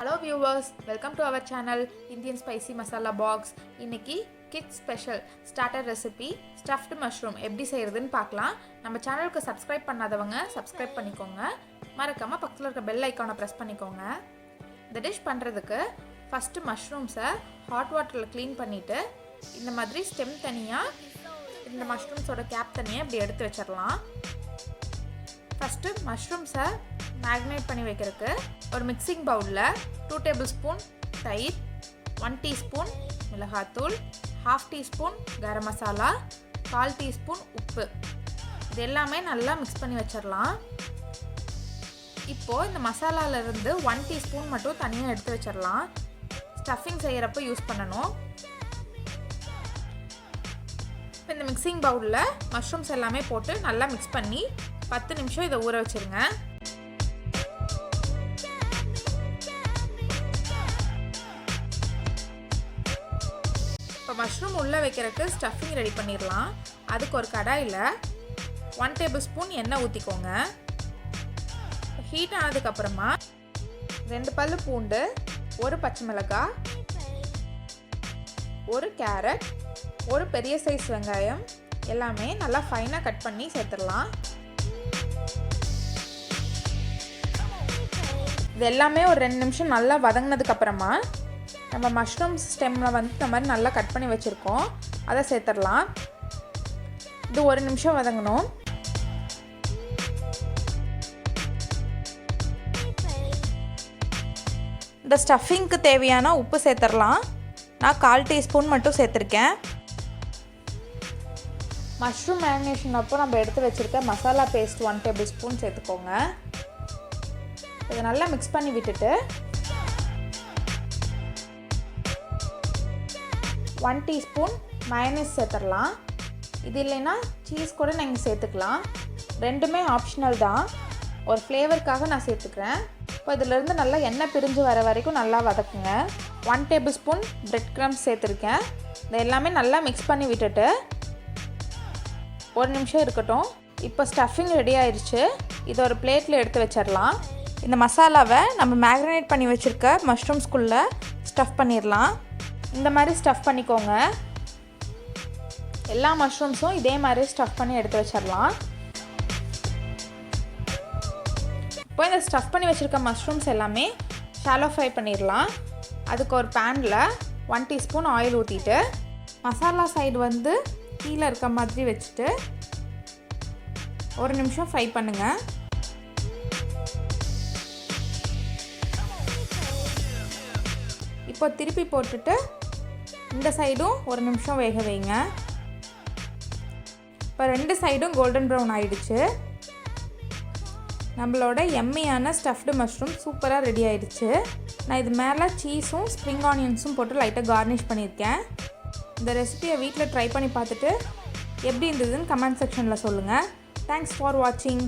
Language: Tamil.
Hello viewers, welcome to our channel Indian Spicy Masala Box. இன்னைக்கு kids special starter recipe stuffed mushroom எப்படி செய்யறதுன்னு பார்க்கலாம். நம்ம சேனலுக்கு subscribe பண்ணாதவங்க subscribe பண்ணிக்கோங்க. மறக்காம பக்கத்துல இருக்க bell icon-ஐ press பண்ணிக்கோங்க. இந்த dish பண்றதுக்கு first mushrooms-ஐ hot water-ல clean பண்ணிட்டு இந்த மாதிரி stem தனியா இந்த mushrooms-ஓட cap தனியா இப்படி எடுத்து வச்சிரலாம். First mushrooms-ஐ marinate பண்ணி வைக்கிறதுக்கு ஒரு மிக்சிங் பவுல்ல 2 tablespoon தயிர், 1 teaspoon மிளகாய்த்தூள், 1/2 teaspoon garam masala, 1/4 teaspoon உப்பு இது எல்லாமே நல்லா mix பண்ணி வச்சிரலாம். இப்போ இந்த மசாலால இருந்து 1 teaspoon மட்டும் தனியா எடுத்து வச்சிரலாம். ஸ்டஃபிங் செய்யறப்ப யூஸ் பண்ணனும். இந்த மிக்சிங் பவுல்ல மஷ்ரூம்ஸ் எல்லாமே போட்டு நல்லா mix பண்ணி 10 நிமிஷம் இத ஊற வச்சிருங்க. மஷ்ரூம் உள்ள வைக்கிறதுக்கு ஸ்டஃபிங் ரெடி பண்ணிரலாம். அதுக்கு ஒரு கடாயில 1 tablespoon எண்ணெய் ஊத்திக்கோங்க. ஹீட் ஆனதுக்கு அப்புறமா 2 பல்லு பூண்டு, 1 பச்சை மிளகாய், 1 கேரட், 1 பெரிய சைஸ் வெங்காயம் எல்லாமே நல்லா ஃபைனா கட் பண்ணி சேர்த்துடலாம். இது எல்லாமே ஒரு 2 நிமிஷம் நல்லா வதங்கினதுக்கு அப்புறமா நம்ம மஷ்ரூம் ஸ்டெம்ல வந்து இந்த மாதிரி நல்லா கட் பண்ணி வச்சிருக்கோம். அதை சேர்த்துடலாம். இது 1 நிமிஷம் வதங்கணும். இந்த ஸ்டஃபிங்க்கு தேவையான உப்பு சேர்த்துடலாம். நான் 1/4 டீஸ்பூன் மட்டும் சேர்த்துருக்கேன். மஷ்ரூம் மேரினேஷன் அப்போ நம்ம எடுத்து வச்சிருக்க மசாலா பேஸ்ட் 1 tablespoon சேர்த்துக்கோங்க. இதை நல்லா மிக்ஸ் பண்ணி விட்டுட்டு 1 teaspoon mayonnaise சேர்த்துடலாம். இது இல்லைன்னா சீஸ் கூட நீங்கள் சேர்த்துக்கலாம். ரெண்டுமே ஆப்ஷனல் தான். ஒரு ஃப்ளேவருக்காக நான் சேர்த்துக்கிறேன். இப்போ இதிலேருந்து நல்லா எண்ணெய் பிரிஞ்சு வர வரைக்கும் நல்லா வதக்குங்க. 1 tablespoon பிரெட் க்ரம்ஸ் சேர்த்துருக்கேன். இது எல்லாமே நல்லா மிக்ஸ் பண்ணி விட்டுட்டு 1 நிமிஷம் இருக்கட்டும். இப்போ ஸ்டஃபிங் ரெடி ஆயிடுச்சு. இதை ஒரு பிளேட்டில் எடுத்து வச்சிடலாம். இந்த மசாலாவை நம்ம மேரினேட் பண்ணி வச்சுருக்க மஷ்ரூம்ஸ்குள்ளே ஸ்டஃப் பண்ணிடலாம். இந்த மாதிரி ஸ்டஃப் பண்ணிக்கோங்க. எல்லா மஷ்ரூம்ஸும் இதே மாதிரி ஸ்டஃப் பண்ணி எடுத்து வச்சிடலாம். இப்போ இந்த ஸ்டஃப் பண்ணி வச்சுருக்க மஷ்ரூம்ஸ் எல்லாமே ஷாலோ ஃப்ரை பண்ணிடலாம். அதுக்கு ஒரு பேனில் 1 teaspoon ஆயில் ஊற்றிட்டு மசாலா சைடு வந்து கீழே இருக்க மாதிரி வச்சுட்டு 1 நிமிஷம் ஃப்ரை பண்ணுங்கள். இப்போ திருப்பி போட்டுட்டு இந்த சைடும் 1 நிமிஷம் வேக வைங்க. இப்போ 2 சைடும் கோல்டன் ப்ரௌன் ஆயிடுச்சு. நம்மளோட எம்மியான ஸ்டஃப்டு மஷ்ரூம் சூப்பராக ரெடி ஆயிடுச்சு. நான் இது மேலே சீஸும் ஸ்ப்ரிங் ஆனியன்ஸும் போட்டு லைட்டாக கார்னிஷ் பண்ணியிருக்கேன். இந்த ரெசிபியை வீட்டில் ட்ரை பண்ணி பார்த்துட்டு எப்படி இருந்ததுன்னு கமெண்ட் செக்ஷனில் சொல்லுங்கள். தேங்க்ஸ் ஃபார் வாட்சிங்.